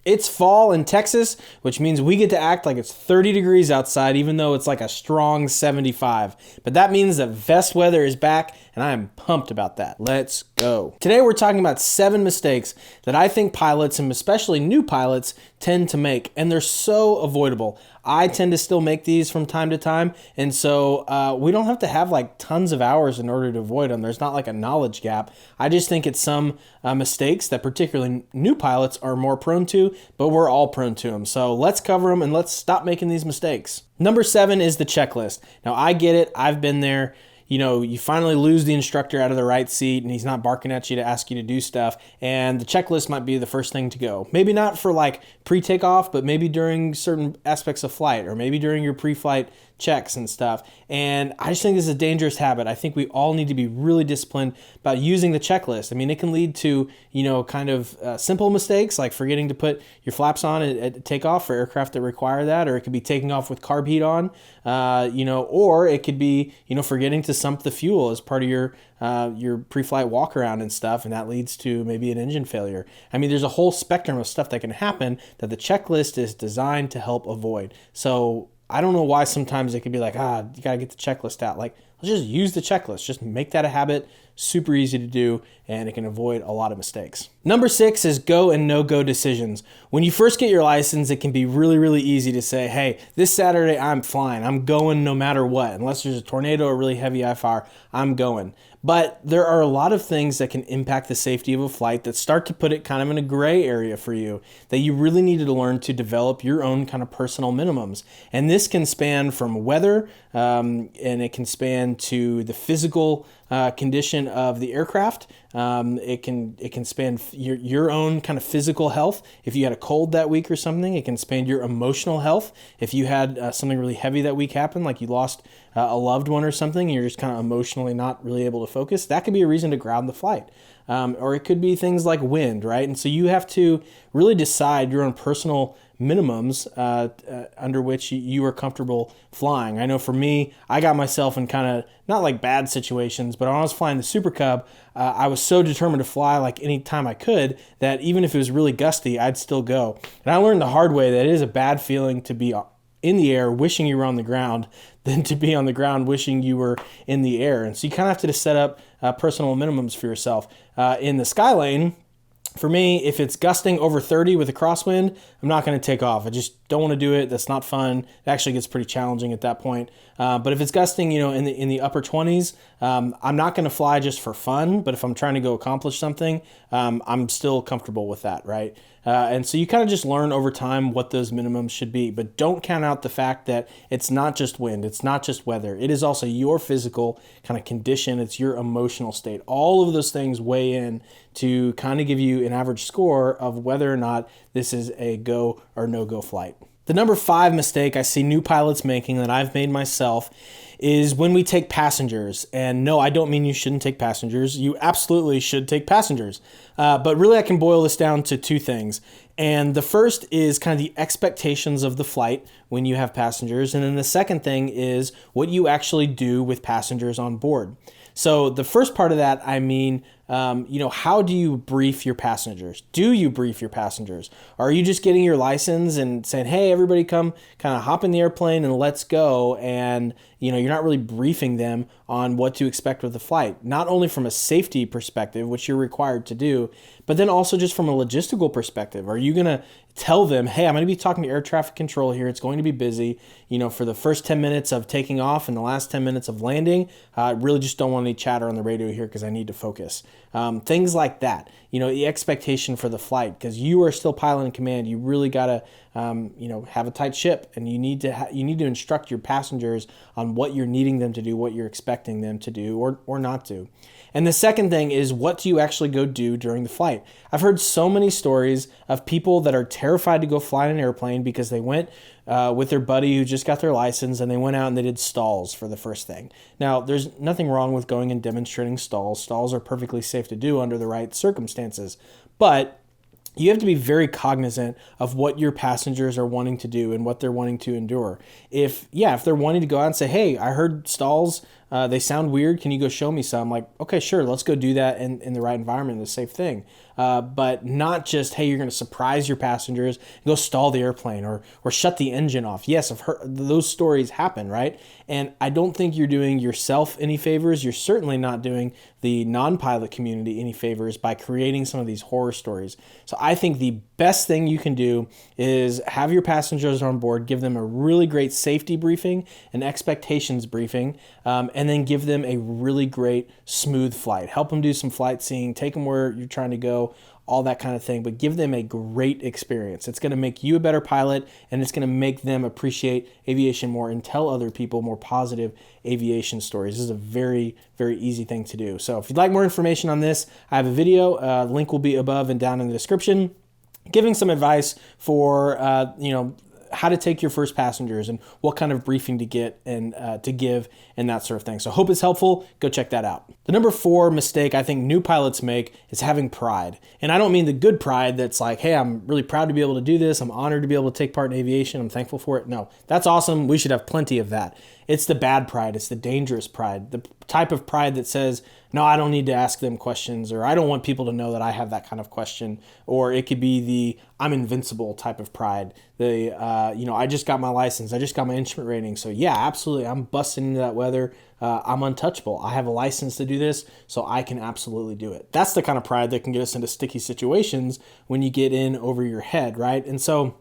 It's fall in Texas, which means we get to act like it's 30 degrees outside, even though it's like a strong 75. But that means that vest weather is back, and I am pumped about that. Let's go. Today we're talking about 7 mistakes that I think pilots, and especially new pilots, tend to make, and they're so avoidable. I tend to still make these from time to time, and so we don't have to have like tons of hours in order to avoid them. There's not like a knowledge gap. I just think it's some mistakes that particularly new pilots are more prone to, but we're all prone to them. So let's cover them and let's stop making these mistakes. Number 7 is the checklist. Now I get it. I've been there. You know, you finally lose the instructor out of the right seat and he's not barking at you to ask you to do stuff. And the checklist might be the first thing to go. Maybe not for like pre-takeoff, but maybe during certain aspects of flight or maybe during your pre-flight checks and stuff. And I just think this is a dangerous habit. I think we all need to be really disciplined about using the checklist. I mean, it can lead to, you know, kind of simple mistakes like forgetting to put your flaps on at takeoff for aircraft that require that, or it could be taking off with carb heat on, you know, or it could be, you know, forgetting to sump the fuel as part of your pre-flight walk around and stuff, and that leads to maybe an engine failure. I mean, there's a whole spectrum of stuff that can happen that the checklist is designed to help avoid. So I don't know why sometimes it could be like, you gotta get the checklist out. Like, let's just use the checklist. Just make that a habit. Super easy to do, and it can avoid a lot of mistakes. Number 6 is go and no-go decisions. When you first get your license, it can be really, really easy to say, hey, this Saturday I'm flying. I'm going no matter what. Unless there's a tornado or really heavy IFR, I'm going. But there are a lot of things that can impact the safety of a flight that start to put it kind of in a gray area for you that you really needed to learn to develop your own kind of personal minimums. And this can span from weather, and it can span to the physical condition of the aircraft. It can span your own kind of physical health. If you had a cold that week or something, it can span your emotional health. If you had something really heavy that week happen, like you lost a loved one or something, and you're just kind of emotionally not really able to focus, that could be a reason to ground the flight. Or it could be things like wind, right? And so you have to really decide your own personal minimums under which you are comfortable flying. I know for me, I got myself in kind of not like bad situations, but when I was flying the Super Cub, I was so determined to fly like any time I could that even if it was really gusty, I'd still go. And I learned the hard way that it is a bad feeling to be in the air wishing you were on the ground than to be on the ground wishing you were in the air. And so you kind of have to set up personal minimums for yourself. In the sky lane, for me, if it's gusting over 30 with a crosswind, I'm not going to take off. I just don't want to do it. That's not fun. It actually gets pretty challenging at that point. But if it's gusting, you know, in the upper 20s, I'm not going to fly just for fun. But if I'm trying to go accomplish something, I'm still comfortable with that, right? And so you kind of just learn over time what those minimums should be. But don't count out the fact that it's not just wind, it's not just weather. It is also your physical kind of condition. It's your emotional state. All of those things weigh in to kind of give you an average score of whether or not this is a go or no-go flight. The number 5 mistake I see new pilots making that I've made myself is when we take passengers. And no, I don't mean you shouldn't take passengers. You absolutely should take passengers. But really I can boil this down to 2 things. And the first is kind of the expectations of the flight when you have passengers. And then the second thing is what you actually do with passengers on board. So the first part of that, I mean, you know, how do you brief your passengers? Do you brief your passengers? Or are you just getting your license and saying, hey, everybody come kind of hop in the airplane and let's go? And, you know, you're not really briefing them on what to expect with the flight, not only from a safety perspective, which you're required to do, but then also just from a logistical perspective. Are you going to tell them, hey, I'm going to be talking to air traffic control here. It's going to be busy. You know, for the first 10 minutes of taking off and the last 10 minutes of landing, I really just don't want any chatter on the radio here because I need to focus. Things like that. You know, the expectation for the flight, because you are still pilot in command. You really got to, you know, have a tight ship, and you need to instruct your passengers on what you're needing them to do, what you're expecting them to do or not do. And the second thing is, what do you actually go do during the flight? I've heard so many stories of people that are terrified to go fly in an airplane because they went with their buddy who just got their license and they went out and they did stalls for the first thing. Now, there's nothing wrong with going and demonstrating stalls. Stalls are perfectly safe to do under the right circumstances. But you have to be very cognizant of what your passengers are wanting to do and what they're wanting to endure. If they're wanting to go out and say, hey, I heard stalls They sound weird. Can you go show me some? Like, okay, sure, let's go do that in the right environment, the safe thing. But not just, hey, you're going to surprise your passengers, go stall the airplane or shut the engine off. Yes, I've heard those stories happen, right? And I don't think you're doing yourself any favors. You're certainly not doing the non-pilot community any favors by creating some of these horror stories. So I think the best thing you can do is have your passengers on board, give them a really great safety briefing, an expectations briefing, and then give them a really great smooth flight. Help them do some flight seeing, take them where you're trying to go, all that kind of thing, but give them a great experience. It's going to make you a better pilot, and it's going to make them appreciate aviation more and tell other people more positive aviation stories. This is a very, very easy thing to do. So if you'd like more information on this, I have a video. Link will be above and down in the description, giving some advice for, how to take your first passengers and what kind of briefing to get and to give and that sort of thing. So hope it's helpful. Go check that out. The number 4 mistake I think new pilots make is having pride. And I don't mean the good pride that's like, hey, I'm really proud to be able to do this. I'm honored to be able to take part in aviation. I'm thankful for it. No, that's awesome. We should have plenty of that. It's the bad pride. It's the dangerous pride. The type of pride that says, no, I don't need to ask them questions, or I don't want people to know that I have that kind of question. Or it could be the I'm invincible type of pride. The, I just got my license. I just got my instrument rating. So yeah, absolutely. I'm busting into that weather. I'm untouchable. I have a license to do this, so I can absolutely do it. That's the kind of pride that can get us into sticky situations when you get in over your head, right? And so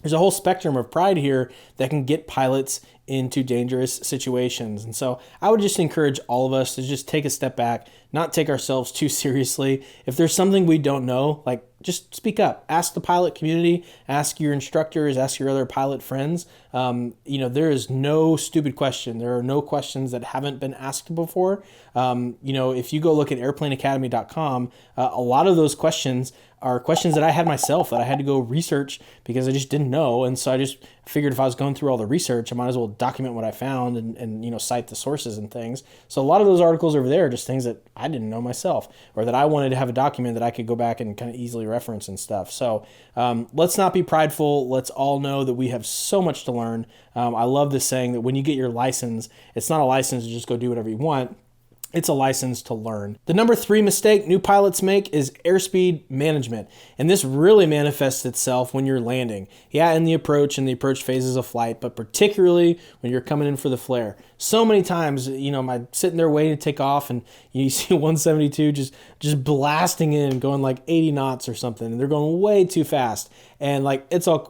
there's a whole spectrum of pride here that can get pilots into dangerous situations. And so I would just encourage all of us to just take a step back, not take ourselves too seriously. If there's something we don't know, like just speak up. Ask the pilot community, ask your instructors, ask your other pilot friends. There is no stupid question. There are no questions that haven't been asked before. If you go look at airplaneacademy.com, a lot of those questions are questions that I had myself that I had to go research because I just didn't know. And so I just figured if I was going through all the research, I might as well document what I found and cite the sources and things. So a lot of those articles over there are just things that I didn't know myself, or that I wanted to have a document that I could go back and kind of easily reference and stuff. So let's not be prideful. Let's all know that we have so much to learn. I love this saying that when you get your license, it's not a license to just go do whatever you want. It's a license to learn. The number 3 mistake new pilots make is airspeed management. And this really manifests itself when you're landing. Yeah, in the approach and the approach phases of flight, but particularly when you're coming in for the flare. So many times, I'm sitting there waiting to take off and you see 172 just blasting in, going like 80 knots or something. And they're going way too fast. And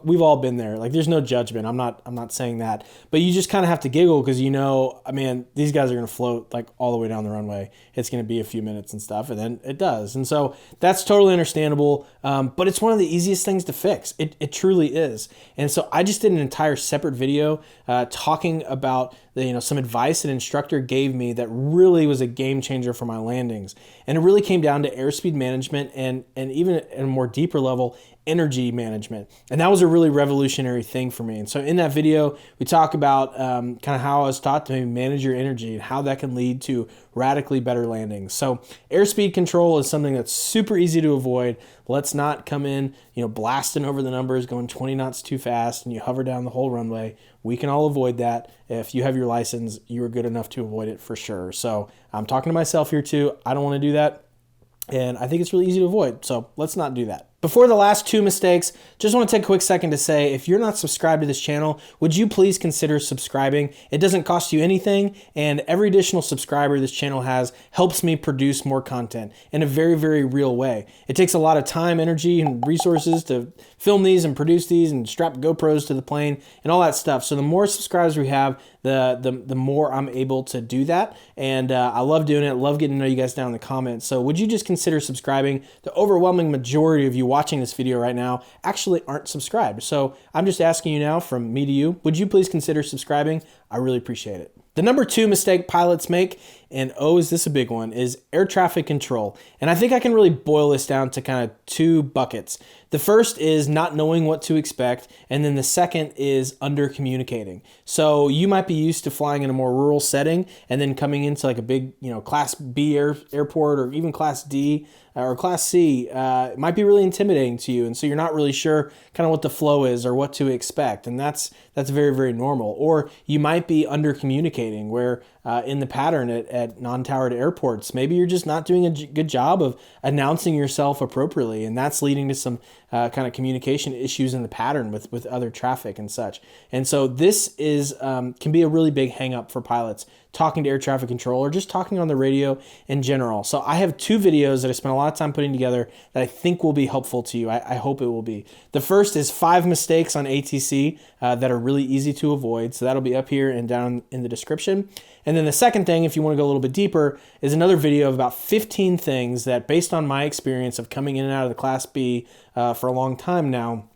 we've all been there. Like, there's no judgment. I'm not saying that, but you just kind of have to giggle because these guys are going to float like all the way down the runway. It's going to be a few minutes and stuff, and then it does. And so that's totally understandable. But it's one of the easiest things to fix. It truly is. And so I just did an entire separate video talking about some advice an instructor gave me that really was a game changer for my landings. And it really came down to airspeed management and even at a more deeper level, energy management. And that was a really revolutionary thing for me. And so in that video, we talk about kind of how I was taught to manage your energy and how that can lead to radically better landings. So airspeed control is something that's super easy to avoid. Let's not come in, blasting over the numbers, going 20 knots too fast, and you hover down the whole runway. We can all avoid that. If you have your license, you are good enough to avoid it for sure. So I'm talking to myself here too. I don't want to do that. And I think it's really easy to avoid. So let's not do that. Before the last 2 mistakes, just want to take a quick second to say, if you're not subscribed to this channel, would you please consider subscribing? It doesn't cost you anything, and every additional subscriber this channel has helps me produce more content in a very, very real way. It takes a lot of time, energy, and resources to film these and produce these and strap GoPros to the plane and all that stuff. So the more subscribers we have, the more I'm able to do that. And I love doing it. I love getting to know you guys down in the comments. So would you just consider subscribing? The overwhelming majority of you watching this video right now actually aren't subscribed. So I'm just asking you now, from me to you, would you please consider subscribing? I really appreciate it. The number 2 mistake pilots make, and is this a big one, is air traffic control. And I think I can really boil this down to kind of 2 buckets. The first is not knowing what to expect, and then the second is under communicating. So you might be used to flying in a more rural setting and then coming into like a big, Class B airport or even Class D or Class C might be really intimidating to you, and so you're not really sure kind of what the flow is or what to expect, and that's very, very normal. Or you might be under communicating, where in the pattern at non-towered airports, maybe you're just not doing a good job of announcing yourself appropriately, and that's leading to some kind of communication issues in the pattern with other traffic and such. And so this is can be a really big hang up for pilots talking to air traffic control or just talking on the radio in general. So I have 2 videos that I spent a lot of time putting together that I think will be helpful to you. I hope it will be. The first is 5 mistakes on ATC that are really easy to avoid. So that'll be up here and down in the description. And then the second thing, if you want to go a little bit deeper, is another video of about 15 things that, based on my experience of coming in and out of the Class B for a long time now,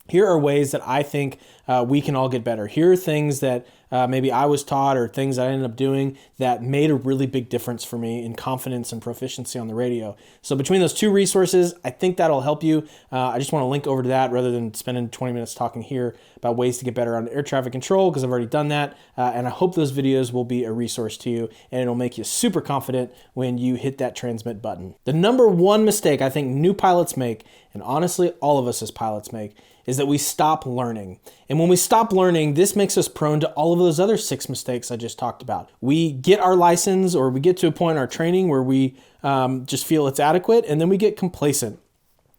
here are ways that I think we can all get better. Here are things that maybe I was taught or things I ended up doing that made a really big difference for me in confidence and proficiency on the radio. So between those 2 resources, I think that'll help you. I just want to link over to that rather than spending 20 minutes talking here about ways to get better on air traffic control, because I've already done that. And I hope those videos will be a resource to you, and it'll make you super confident when you hit that transmit button. The number 1 mistake I think new pilots make, and honestly all of us as pilots make, is that we stop learning. And when we stop learning, this makes us prone to all of those other 6 mistakes I just talked about. We get our license, or we get to a point in our training where we just feel it's adequate, and then we get complacent.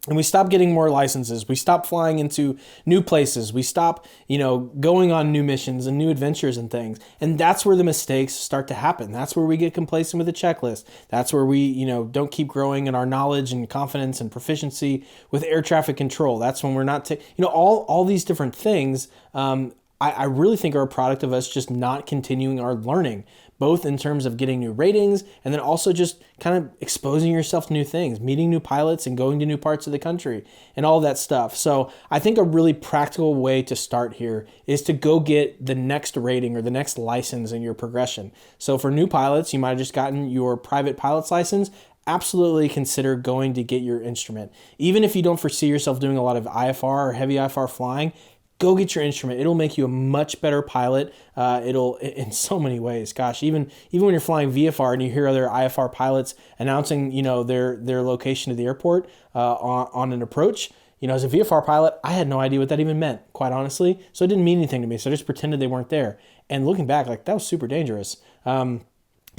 And we stop getting more licenses. We stop flying into new places. We stop, going on new missions and new adventures and things. And that's where the mistakes start to happen. That's where we get complacent with the checklist. That's where we, don't keep growing in our knowledge and confidence and proficiency with air traffic control. That's when we're not, all these different things, I really think are a product of us just not continuing our learning, both in terms of getting new ratings and then also just kind of exposing yourself to new things, meeting new pilots and going to new parts of the country and all that stuff. So I think a really practical way to start here is to go get the next rating or the next license in your progression. So for new pilots, you might have just gotten your private pilot's license. Absolutely consider going to get your instrument. Even if you don't foresee yourself doing a lot of IFR or heavy IFR flying, go get your instrument. It'll make you a much better pilot. It'll, in so many ways. Gosh, even when you're flying VFR and you hear other IFR pilots announcing, their location to the airport on an approach, as a VFR pilot, I had no idea what that even meant, quite honestly. So it didn't mean anything to me. So I just pretended they weren't there. And looking back, that was super dangerous.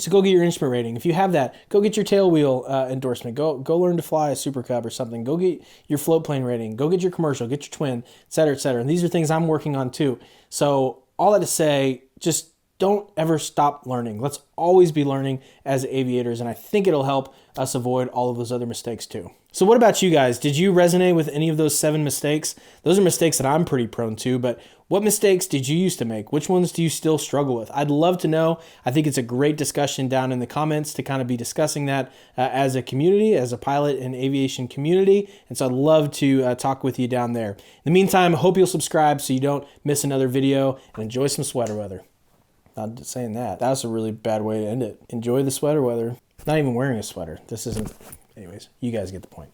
So go get your instrument rating. If you have that, go get your tail wheel endorsement. Go learn to fly a Super Cub or something. Go get your float plane rating. Go get your commercial. Get your twin, et cetera, et cetera. And these are things I'm working on too. So all that to say, just don't ever stop learning. Let's always be learning as aviators, and I think it'll help us avoid all of those other mistakes too. So what about you guys? Did you resonate with any of those 7 mistakes? Those are mistakes that I'm pretty prone to, but what mistakes did you used to make? Which ones do you still struggle with? I'd love to know. I think it's a great discussion down in the comments to kind of be discussing that as a community, as a pilot and aviation community. And so I'd love to talk with you down there. In the meantime, I hope you'll subscribe so you don't miss another video, and enjoy some sweater weather. Not saying that. That was a really bad way to end it. Enjoy the sweater weather. Not even wearing a sweater. This isn't... Anyways, you guys get the point.